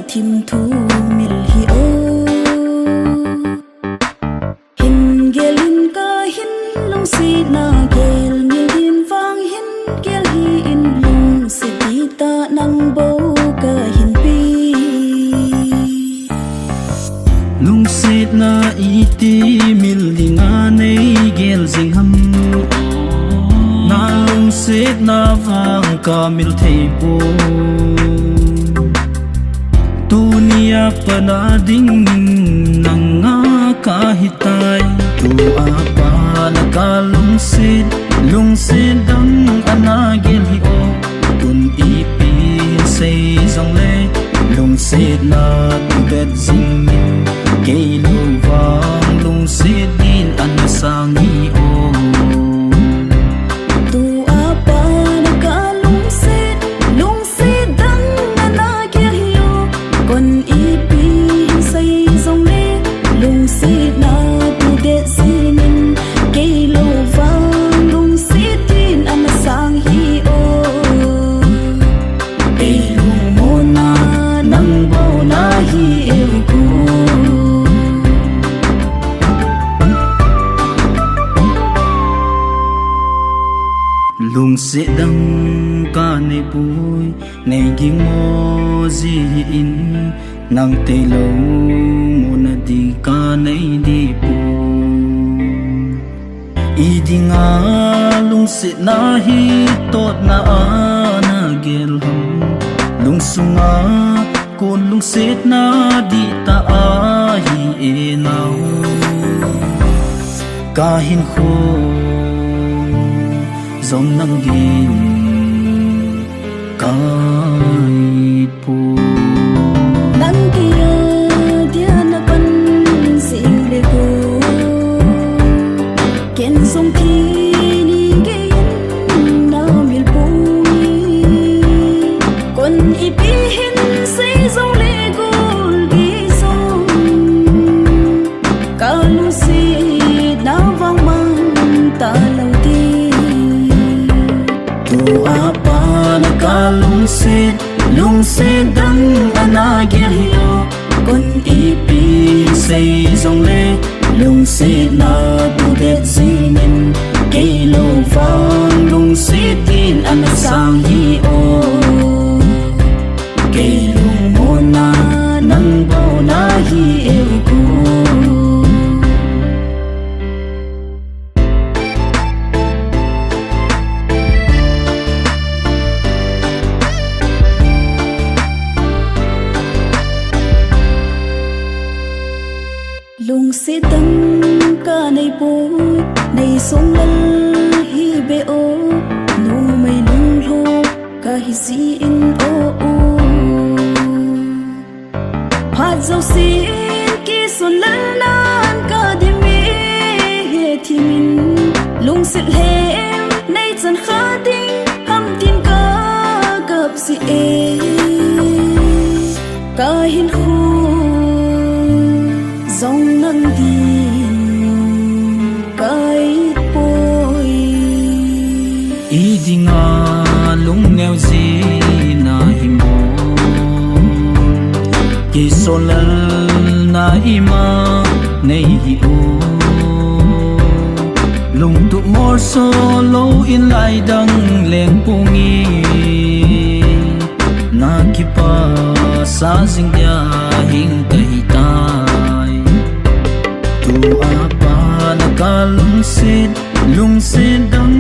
thim thu mil hi o hin gelin ka hin lung si na gel mil din vang hin gel hi in lung si ti ta nang bo ka hin pi lung sit na iti mil dinga nei gel jing ham na lung sit na vang ka mil thei po tunia pana ding nanga kahitai tu apa na ka lung sit dang anagel hi o tun ipi sei zong le lung sit na tu bet zing ke lu vang lung sit din an sang hi o tu apa na ka lung sit dang anagel hi o kon ipi sei zong le lung sit na tu det zinin ke lu vang lung sit din an sang hi o e lu mo na nang bo na hi e ku lung sit dang ka nei pui nei ging mo zi in nang te lo mo na di ka nei di pu i dinga lung sit na hi tot na ana gel hum lung sunga kun lung sit na di ta a hi e nau ka hin kho dòng nắng ghiền cay po nắng kia dia na pan sing le ko ken song thi ni ge na mil pu kon ipi hin sei zong le gol gi song ka lu si na vang mang ta lâu ti tu apa na ka lung sit dang anagel hi o kon ipi sei zong le lung sit na tu det zinin ke lo vang lung sit din an sang hi o ke lu mo na nang bo na hi e ku lung sit dang ka nei po nei song lal hi be o no mai lung lo ka hi si in o o phat zo sin ki sun lal nan ka di mi he thi min lung sit he nei chan kha ding ham tin ka gap si e ka hin khu dòng nắng din cái bôi i dinga lung neo zi na himo ki solal na ima nei hi o lung tu mor solo in lai dang leng pungi na ki pa sa jing ya hing kai ta tu apa na ka lung sit dang